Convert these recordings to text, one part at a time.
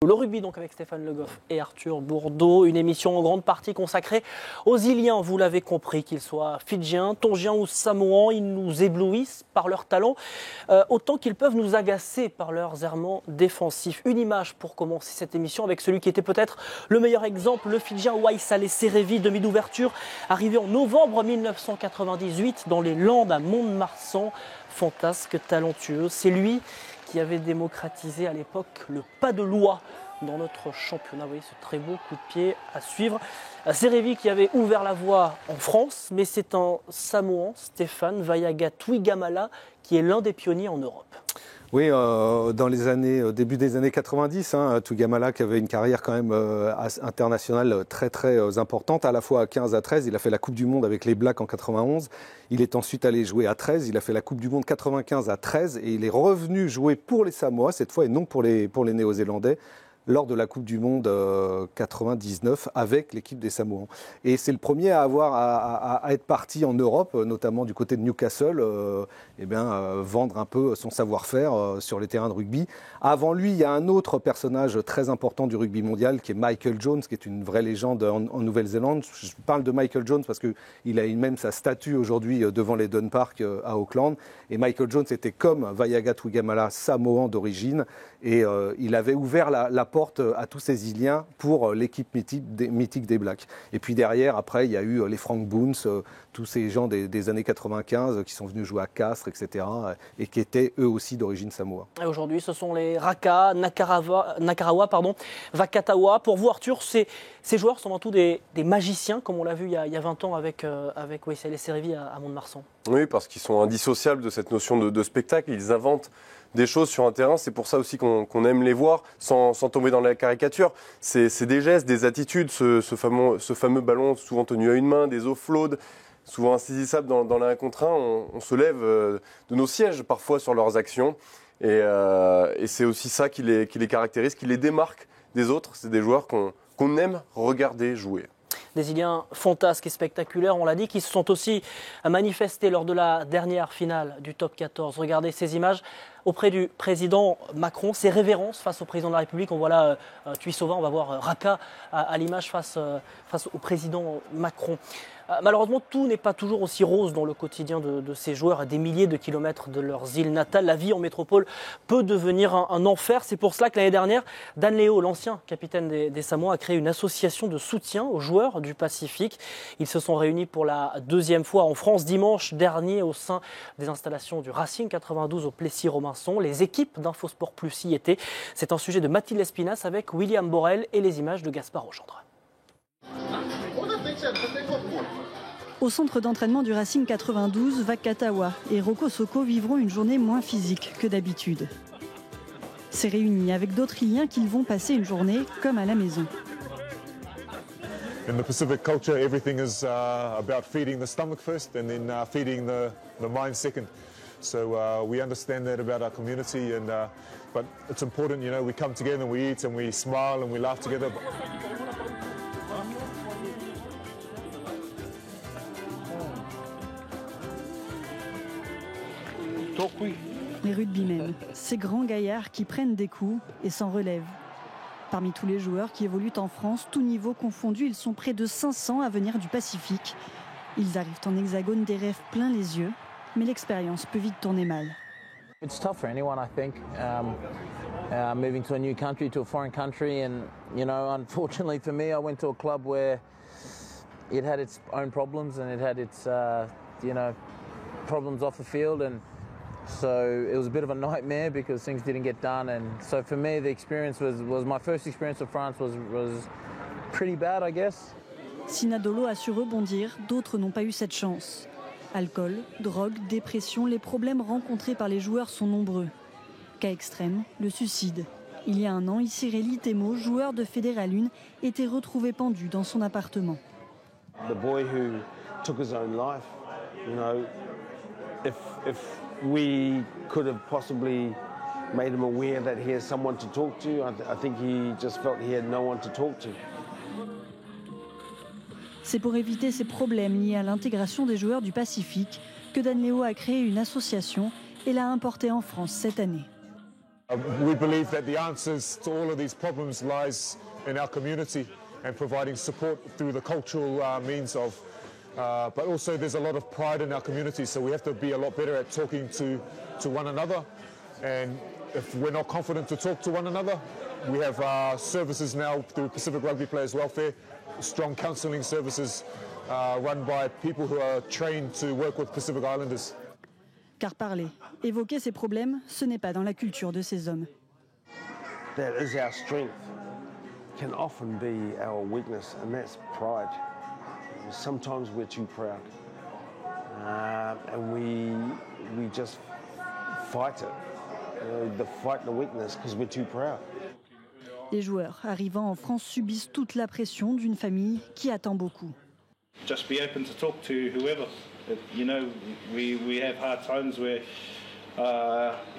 Le rugby donc avec Stéphane Le Goff et Arthur Bourdeau, une émission en grande partie consacrée aux Iliens, vous l'avez compris, qu'ils soient fidjiens, tongiens ou samoans, ils nous éblouissent par leur talent, autant qu'ils peuvent nous agacer par leurs errements défensifs. Une image pour commencer cette émission avec celui qui était peut-être le meilleur exemple, le Fidjien Waisale Serevi, demi d'ouverture, arrivé en novembre 1998 dans les Landes à Mont-de-Marsan, fantasque, talentueux. C'est lui qui avait démocratisé à l'époque le pas de loi dans notre championnat. Vous voyez ce très beau coup de pied à suivre. Serevi qui avait ouvert la voie en France, mais c'est un Samoan, Stéphane Vaiaga-Tuigamala, qui est l'un des pionniers en Europe. Oui, dans les années, début des années 90, Tuigamala qui avait une carrière quand même internationale très importante, à la fois à 15 à 13, il a fait la Coupe du Monde avec les Blacks en 91, il est ensuite allé jouer à 13, il a fait la Coupe du Monde 95 à 13 et il est revenu jouer pour les Samoa cette fois et non pour les Néo-Zélandais lors de la Coupe du Monde 99 avec l'équipe des Samoans. Et c'est le premier à être parti en Europe, notamment du côté de Newcastle, vendre un peu son savoir-faire sur les terrains de rugby. Avant lui, il y a un autre personnage très important du rugby mondial qui est Michael Jones, qui est une vraie légende en Nouvelle-Zélande. Je parle de Michael Jones parce qu'il a même sa statue aujourd'hui devant les L'Eden Park à Auckland. Et Michael Jones était comme Vaiaga-Tuigamala, samoan d'origine. Et il avait ouvert la porte à tous ces Iliens pour l'équipe mythique des Blacks. Et puis derrière, après, il y a eu les Frank Boons, tous ces gens des années 95 qui sont venus jouer à Castres, etc. et qui étaient eux aussi d'origine samoa. Et aujourd'hui, ce sont les Raka, Nakarawa, Vakatawa. Pour vous, Arthur, ces joueurs sont avant tout des magiciens, comme on l'a vu il y a 20 ans avec Waisale Serevi à Mont-de-Marsan. Oui, parce qu'ils sont indissociables de cette notion de spectacle. Ils inventent des choses sur un terrain, c'est pour ça aussi qu'on aime les voir, sans tomber dans la caricature. C'est des gestes, des attitudes, ce fameux ballon souvent tenu à une main, des offloads, souvent insaisissables dans l'un contre un. On se lève de nos sièges parfois sur leurs actions. Et c'est aussi ça qui les caractérise, qui les démarque des autres. C'est des joueurs qu'on aime regarder jouer. Des Iliens fantasques et spectaculaires, on l'a dit, qui se sont aussi manifestés lors de la dernière finale du Top 14. Regardez ces images auprès du président Macron, ses révérences face au président de la République. On voit là Tuisova, on va voir Raka à l'image face au président Macron. Malheureusement, tout n'est pas toujours aussi rose dans le quotidien de ces joueurs à des milliers de kilomètres de leurs îles natales. La vie en métropole peut devenir un enfer. C'est pour cela que l'année dernière, Dan Leo, l'ancien capitaine des Samoa, a créé une association de soutien aux joueurs du Pacifique. Ils se sont réunis pour la deuxième fois en France dimanche dernier au sein des installations du Racing 92 au Plessis-Robinson. Les équipes d'Infosport Plus y étaient. C'est un sujet de Mathilde Espinas avec William Borel et les images de Gaspard Ogendre. Au centre d'entraînement du Racing 92, Vakatawa et Roko Soko vivront une journée moins physique que d'habitude. C'est réunis avec d'autres Iliens qu'ils vont passer une journée comme à la maison. In the Pacific culture, everything is about feeding the stomach first and then feeding the mind second. So we understand that about our community, but it's important, you know, we come together and we eat and we smile and we laugh together. Les rugbymen, ces grands gaillards qui prennent des coups et s'en relèvent. Parmi tous les joueurs qui évoluent en France, tous niveaux confondus, ils sont près de 500 à venir du Pacifique. Ils arrivent en hexagone, des rêves plein les yeux, mais l'expérience peut vite tourner mal. It's tough for anyone, I think. Moving to a new country, to a foreign country, and you know, unfortunately for me, I went to a club where it had its own problems and it had its, problems off the field, and so it was a bit of a nightmare because things didn't get done. And so for me, the experience was my first experience of France was pretty bad, I guess. Si Nadolo a su rebondir, d'autres n'ont pas eu cette chance. Alcool, drogue, dépression, les problèmes rencontrés par les joueurs sont nombreux. Cas extrême, le suicide. Il y a un an, Isireli Temo, joueur de Fédéral 1, était retrouvé pendu dans son appartement. The boy who took his own life, you know, if we could have possibly made him aware that he has someone to talk to, I think he just felt he had no one to talk to. C'est pour éviter ces problèmes liés à l'intégration des joueurs du Pacifique que Dan Leo a créé une association et l'a importée en France cette année. We believe that the answers to all of these problems lies in our community and providing support through the cultural means of. But also there's a lot of pride in our community, so we have to be a lot better at talking to one another. And if we're not confident to talk to one another, we have services now through Pacific Rugby Players Welfare, strong counselling services run by people who are trained to work with Pacific Islanders. Car parler, évoquer ses problèmes, ce n'est pas dans la culture de ces hommes. That is our strength, can often be our weakness, and that's pride. Sometimes we're too proud, and we just fight it, fight the weakness because we're too proud. Les joueurs arrivant en France subissent toute la pression d'une famille qui attend beaucoup. Just be open to talk to whoever. You know, we have hard times where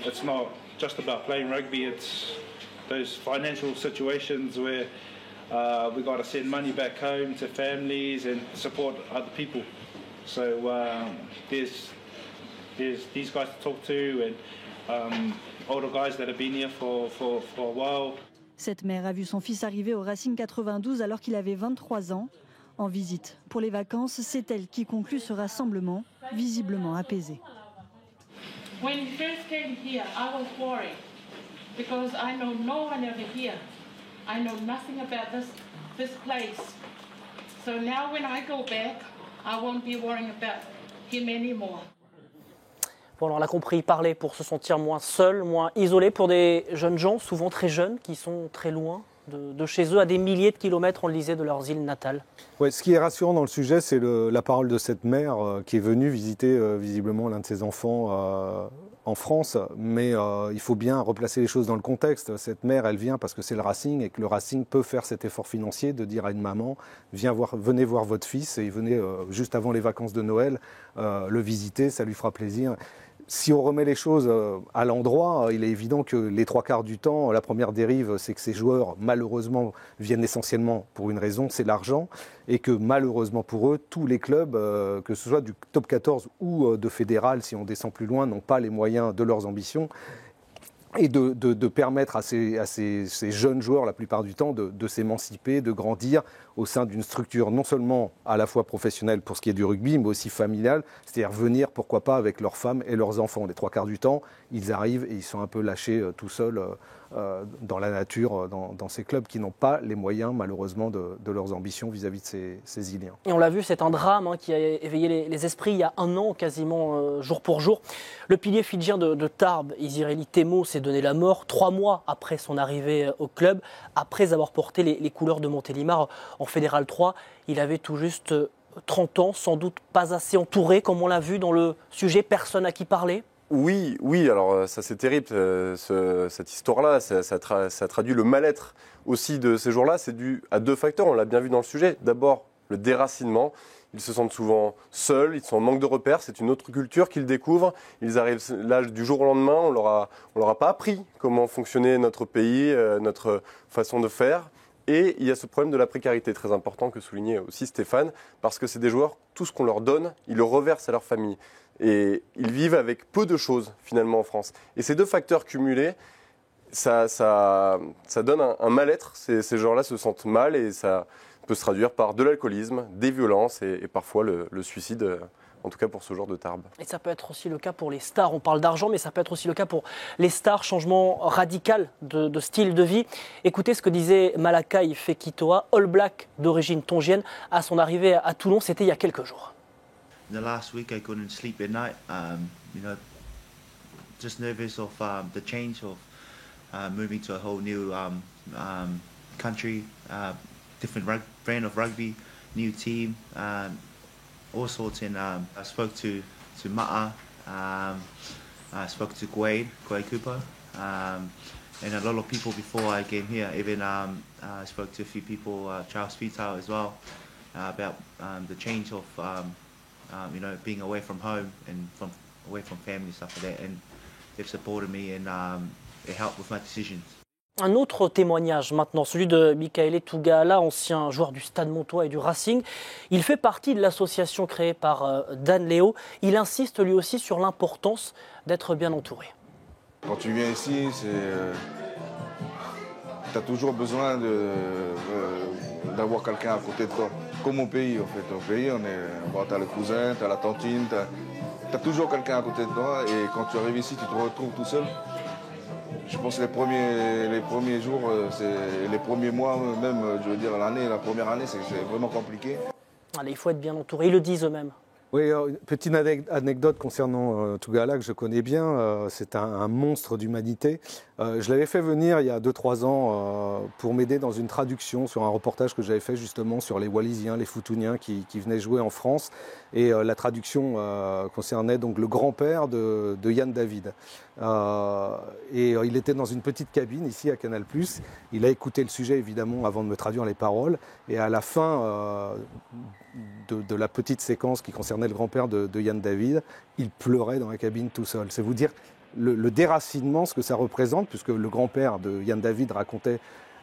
it's not just about playing rugby, it's those financial situations where we got to send money back home to families and support other people. So there's these guys to talk to and older guys that have been here for a while. Cette mère a vu son fils arriver au Racing 92 alors qu'il avait 23 ans. En visite pour les vacances, c'est elle qui conclut ce rassemblement, visiblement apaisé. When he first came here, I was worried because I know no one over here. I know nothing about this place. So now when I go back, I won't be worrying about him anymore. Bon, on l'a compris, parler pour se sentir moins seul, moins isolé pour des jeunes gens, souvent très jeunes, qui sont très loin de chez eux, à des milliers de kilomètres, on le disait, de leurs îles natales. Ouais, ce qui est rassurant dans le sujet, c'est la parole de cette mère qui est venue visiter visiblement l'un de ses enfants en France. Mais il faut bien replacer les choses dans le contexte. Cette mère, elle vient parce que c'est le Racing et que le Racing peut faire cet effort financier de dire à une maman, venez voir votre fils et venez juste avant les vacances de Noël le visiter, ça lui fera plaisir. Si on remet les choses à l'endroit, il est évident que les trois quarts du temps, la première dérive, c'est que ces joueurs, malheureusement, viennent essentiellement pour une raison, c'est l'argent, et que malheureusement pour eux, tous les clubs, que ce soit du top 14 ou de fédéral, si on descend plus loin, n'ont pas les moyens de leurs ambitions, et de permettre à ces jeunes joueurs, la plupart du temps, de s'émanciper, de grandir au sein d'une structure non seulement à la fois professionnelle pour ce qui est du rugby, mais aussi familiale, c'est-à-dire venir, pourquoi pas, avec leurs femmes et leurs enfants. Les trois quarts du temps, ils arrivent et ils sont un peu lâchés tout seuls dans la nature, dans ces clubs qui n'ont pas les moyens, malheureusement, de leurs ambitions vis-à-vis de ces Iliens. Et on l'a vu, c'est un drame qui a éveillé les esprits il y a un an, quasiment jour pour jour. Le pilier fidjien de Tarbes, Izireli Temo, s'est donné la mort 3 mois après son arrivée au club, après avoir porté les couleurs de Montélimar en Fédéral 3. Il avait tout juste 30 ans, sans doute pas assez entouré, comme on l'a vu dans le sujet, personne à qui parler. Oui, alors ça c'est terrible, cette histoire-là, ça traduit le mal-être aussi de ces jours-là. C'est dû à 2 facteurs, on l'a bien vu dans le sujet. D'abord, le déracinement. Ils se sentent souvent seuls, ils sont en manque de repères, c'est une autre culture qu'ils découvrent. Ils arrivent là du jour au lendemain, on leur a pas appris comment fonctionnait notre pays, notre façon de faire. Et il y a ce problème de la précarité très important que soulignait aussi Stéphane, parce que c'est des joueurs, tout ce qu'on leur donne, ils le reversent à leur famille. Et ils vivent avec peu de choses finalement en France. Et ces 2 facteurs cumulés, ça donne un mal-être. Ces gens-là se sentent mal et ça peut se traduire par de l'alcoolisme, des violences et parfois le suicide, en tout cas pour ce genre de Tarbes. Et ça peut être aussi le cas pour les stars. On parle d'argent, mais ça peut être aussi le cas pour les stars. Changement radical de style de vie. Écoutez ce que disait Malakai Fekitoa, All Black d'origine tongienne, à son arrivée à Toulon. C'était il y a quelques jours. The last week I couldn't sleep at night, just nervous of the change of moving to a whole new country, different brand of rugby, new team, all sorts. And I spoke to Ma'a, I spoke to Quade Cooper, and a lot of people before I came here. Even I spoke to a few people, Charles Fitau as well, about the change of being away from home and away from family, stuff like that. And they've supported me and it helped with my decisions. Un autre témoignage maintenant, celui de Mikaele Tugala, ancien joueur du Stade Montois et du Racing. Il fait partie de l'association créée par Dan Leo. Il insiste lui aussi sur l'importance d'être bien entouré. Quand tu viens ici, tu as toujours besoin d'avoir quelqu'un à côté de toi. Comme au pays, en fait. Au pays, tu as le cousin, tu as la tantine, tu as toujours quelqu'un à côté de toi. Et quand tu arrives ici, tu te retrouves tout seul. Je pense que les premiers jours, les premiers mois, même, je veux dire, la première année, c'est vraiment compliqué. Allez, il faut être bien entouré, ils le disent eux-mêmes. Oui, une petite anecdote concernant Tugala que je connais bien. C'est un monstre d'humanité. Je l'avais fait venir il y a 2-3 ans pour m'aider dans une traduction sur un reportage que j'avais fait justement sur les Wallisiens, les Futuniens qui venaient jouer en France. Et la traduction concernait donc le grand-père de Yann David. Il était dans une petite cabine ici à Canal+. Il a écouté le sujet évidemment avant de me traduire les paroles. Et à la fin de la petite séquence qui concernait le grand-père de Yann David, il pleurait dans la cabine tout seul. C'est vous dire le déracinement, ce que ça représente, puisque le grand-père de Yann David racontait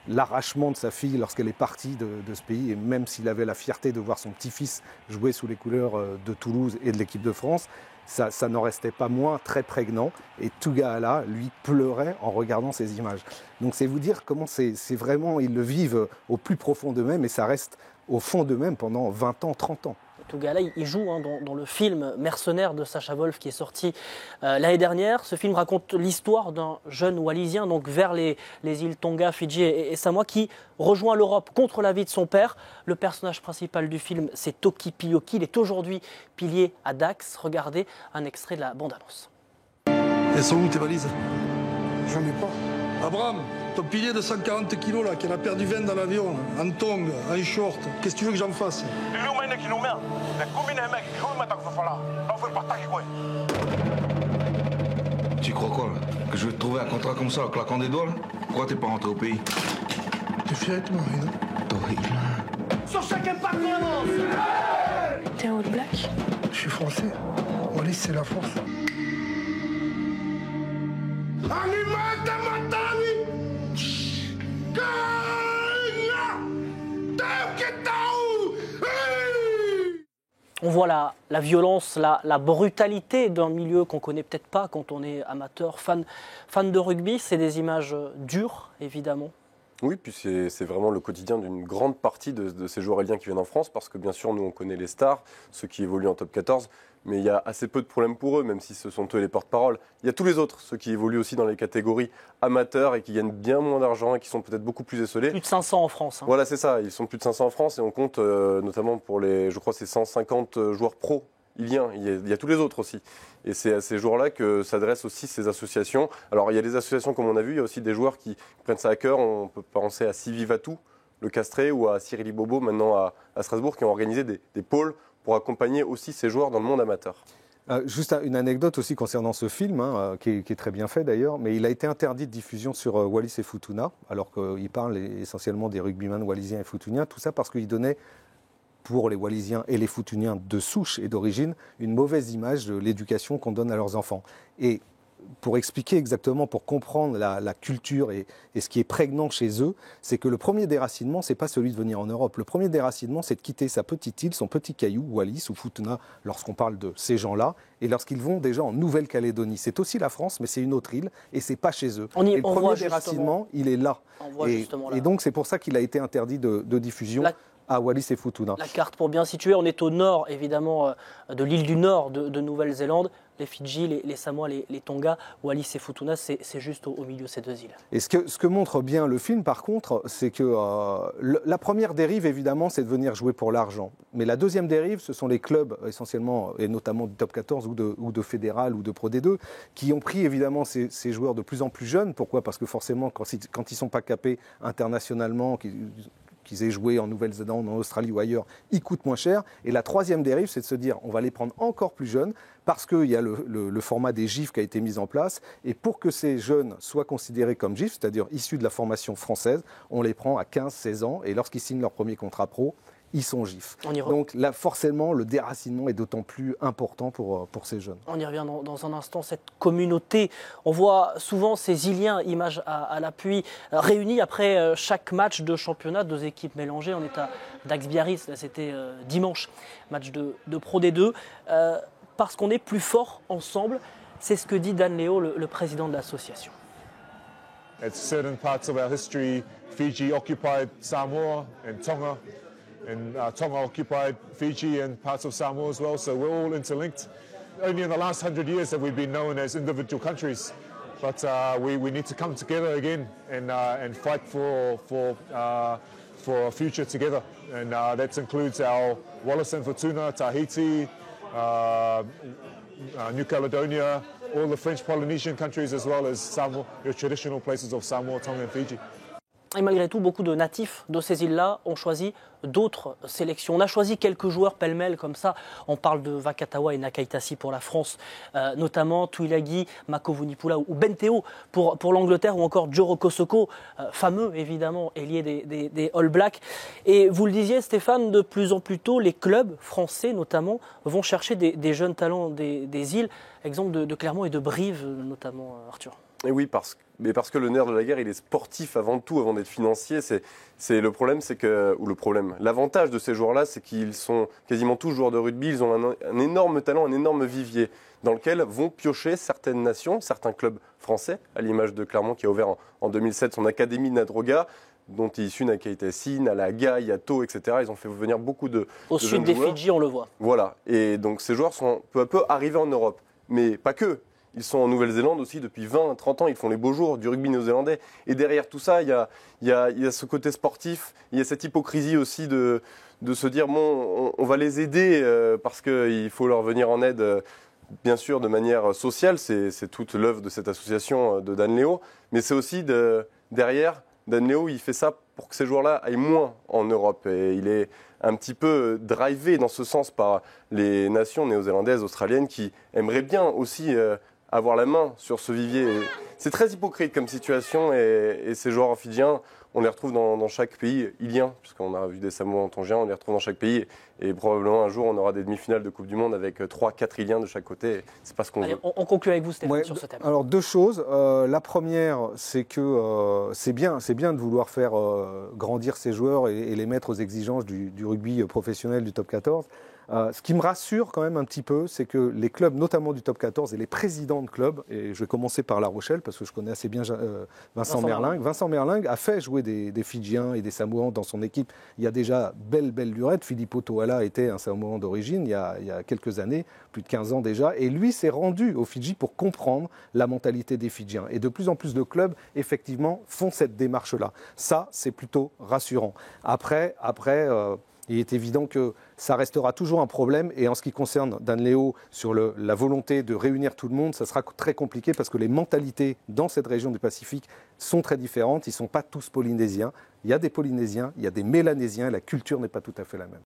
l'arrachement de sa fille lorsqu'elle est partie de ce pays, et même s'il avait la fierté de voir son petit-fils jouer sous les couleurs de Toulouse et de l'équipe de France, ça n'en restait pas moins très prégnant. Et Tugala, lui, pleurait en regardant ces images. Donc c'est vous dire comment c'est vraiment, ils le vivent au plus profond d'eux-mêmes, et ça reste au fond d'eux-mêmes pendant 20 ans, 30 ans. Tugala, il joue dans le film Mercenaires de Sacha Wolf qui est sorti l'année dernière. Ce film raconte l'histoire d'un jeune Wallisien donc vers les îles Tonga, Fidji et Samoa qui rejoint l'Europe contre l'avis de son père. Le personnage principal du film, c'est Toki Piyoki. Il est aujourd'hui pilier à Dax. Regardez un extrait de la bande-annonce. Elles sont où tes valises? J'en ai pas. Abraham, ton pilier de 140 kilos là, qui a perdu 20 dans l'avion, en tongs, en short, qu'est-ce que tu veux que j'en fasse? Tu crois quoi, là? Que je vais te trouver un contrat comme ça, en claquant des doigts, là? Pourquoi t'es pas rentré au pays? T'es fier de moi, non? Sur chaque impact, on avance. T'es un All Black? Je suis français. Wallis, c'est la force. On voit la violence, la brutalité d'un milieu qu'on ne connaît peut-être pas quand on est amateur, fan de rugby. C'est des images dures, évidemment. Oui, puis c'est vraiment le quotidien d'une grande partie de ces joueurs éliens qui viennent en France, parce que bien sûr, nous, on connaît les stars, ceux qui évoluent en top 14, mais il y a assez peu de problèmes pour eux, même si ce sont eux les porte-parole. Il y a tous les autres, ceux qui évoluent aussi dans les catégories amateurs et qui gagnent bien moins d'argent et qui sont peut-être beaucoup plus esselés. Plus de 500 en France. Hein. Voilà, c'est ça, ils sont plus de 500 en France et on compte notamment pour je crois, c'est 150 joueurs pro. Il y a tous les autres aussi. Et c'est à ces joueurs-là que s'adressent aussi ces associations. Alors il y a des associations comme on a vu, il y a aussi des joueurs qui prennent ça à cœur. On peut penser à Sivi Vatou, le castré, ou à Cyril Bobo, maintenant à Strasbourg, qui ont organisé des pôles pour accompagner aussi ces joueurs dans le monde amateur. Juste une anecdote aussi concernant ce film, qui est très bien fait d'ailleurs, mais il a été interdit de diffusion sur Wallis et Futuna, alors qu'il parle essentiellement des rugbymen wallisiens et futuniens, tout ça parce qu'il donnait, pour les Wallisiens et les Futuniens de souche et d'origine, une mauvaise image de l'éducation qu'on donne à leurs enfants. Et pour expliquer exactement, pour comprendre la culture et ce qui est prégnant chez eux, c'est que le premier déracinement, c'est pas celui de venir en Europe. Le premier déracinement, c'est de quitter sa petite île, son petit caillou, Wallis ou Futuna, lorsqu'on parle de ces gens-là, et lorsqu'ils vont déjà en Nouvelle-Calédonie. C'est aussi la France, mais c'est une autre île, et c'est pas chez eux. Et le premier déracinement, il est là. Et donc, c'est pour ça qu'il a été interdit de diffusion à Wallis et Futuna. La carte pour bien situer, on est au nord évidemment de l'île du Nord de Nouvelle-Zélande, les Fidji, les Samoa, les Tonga, Wallis et Futuna, c'est juste au milieu de ces deux îles. Et ce que montre bien le film par contre, c'est que la première dérive évidemment c'est de venir jouer pour l'argent. Mais la deuxième dérive, ce sont les clubs essentiellement, et notamment du top 14 ou de fédéral ou de Pro D2, qui ont pris évidemment ces joueurs de plus en plus jeunes. Pourquoi ? Parce que forcément quand ils ne sont pas capés internationalement, qu'ils aient joué en Nouvelle-Zélande, en Australie ou ailleurs, ils coûtent moins cher. Et la troisième dérive, c'est de se dire on va les prendre encore plus jeunes parce qu'il y a le format des GIF qui a été mis en place. Et pour que ces jeunes soient considérés comme GIF, c'est-à-dire issus de la formation française, on les prend à 15-16 ans. Et lorsqu'ils signent leur premier contrat pro, ils sont GIF. Donc là, forcément, le déracinement est d'autant plus important pour ces jeunes. On y revient dans un instant, cette communauté. On voit souvent ces Iliens, images à l'appui, réunis après chaque match de championnat, deux équipes mélangées. On est à Dax-Biarritz, là c'était dimanche, match de Pro D2. Parce qu'on est plus fort ensemble. C'est ce que dit Dan Leo, le président de l'association. At certain parts of our history, Fiji occupied Samoa and Tonga, and Tonga occupied Fiji and parts of Samoa as well, so we're all interlinked. Only in the last 100 years have we been known as individual countries, but we need to come together again and fight for a future together, and that includes our Wallis and Futuna, Tahiti, New Caledonia, all the French Polynesian countries, as well as Samoa, the traditional places of Samoa, Tonga and Fiji. Et malgré tout, beaucoup de natifs de ces îles-là ont choisi d'autres sélections. On a choisi quelques joueurs pêle-mêle comme ça. On parle de Vakatawa et Nakaitasi pour la France, notamment Tuilagi, Makovunipula ou Benteo pour l'Angleterre, ou encore Joro Kosoko, fameux évidemment, ailier des All Blacks. Et vous le disiez Stéphane, de plus en plus tôt, les clubs français notamment vont chercher des jeunes talents des îles. Exemple de Clermont et de Brive notamment, Arthur. Et oui, parce que le nerf de la guerre, il est sportif avant tout, avant d'être financier. C'est le problème, l'avantage de ces joueurs-là, c'est qu'ils sont quasiment tous joueurs de rugby. Ils ont un énorme talent, un énorme vivier dans lequel vont piocher certaines nations, certains clubs français, à l'image de Clermont qui a ouvert en 2007 son académie Nadroga, dont est issu Nakaitasi, Nalaga, Yato, etc. Ils ont fait venir beaucoup de Au sud des Fidji, on le voit. Voilà, et donc ces joueurs sont peu à peu arrivés en Europe. Mais pas que. Ils sont en Nouvelle-Zélande aussi depuis 20, 30 ans. Ils font les beaux jours du rugby néo-zélandais. Et derrière tout ça, il y a ce côté sportif. Il y a cette hypocrisie aussi de se dire, bon, on va les aider parce qu'il faut leur venir en aide, bien sûr, de manière sociale. C'est toute l'œuvre de cette association de Dan Leo. Mais c'est aussi derrière, Dan Leo, il fait ça pour que ces joueurs-là aillent moins en Europe. Et il est un petit peu drivé dans ce sens par les nations néo-zélandaises, australiennes qui aimeraient bien aussi avoir la main sur ce vivier. C'est très hypocrite comme situation et ces joueurs fidjiens, on les retrouve dans chaque pays ilien, puisqu'on a vu des Samoans tongiens, on les retrouve dans chaque pays et probablement un jour on aura des demi-finales de Coupe du Monde avec 3-4 iliens de chaque côté. C'est pas ce qu'on veut. On conclut avec vous Stéphane sur ce thème. Alors deux choses. La première, c'est que c'est bien de vouloir faire grandir ces joueurs et les mettre aux exigences du rugby professionnel du top 14. Ce qui me rassure quand même un petit peu, c'est que les clubs, notamment du top 14 et les présidents de clubs, et je vais commencer par La Rochelle parce que je connais assez bien Vincent Merlingue. Vincent Merlingue a fait jouer des Fidjiens et des Samoans dans son équipe. Il y a déjà belle lurette. Filippo Toala était un Samoan d'origine il y a quelques années, plus de 15 ans déjà, et lui s'est rendu aux Fidji pour comprendre la mentalité des Fidjiens. Et de plus en plus de clubs, effectivement, font cette démarche-là. Ça, c'est plutôt rassurant. Après, il est évident que ça restera toujours un problème. Et en ce qui concerne Dan Leo, sur la volonté de réunir tout le monde, ça sera très compliqué parce que les mentalités dans cette région du Pacifique sont très différentes. Ils ne sont pas tous polynésiens. Il y a des Polynésiens, il y a des Mélanésiens. La culture n'est pas tout à fait la même.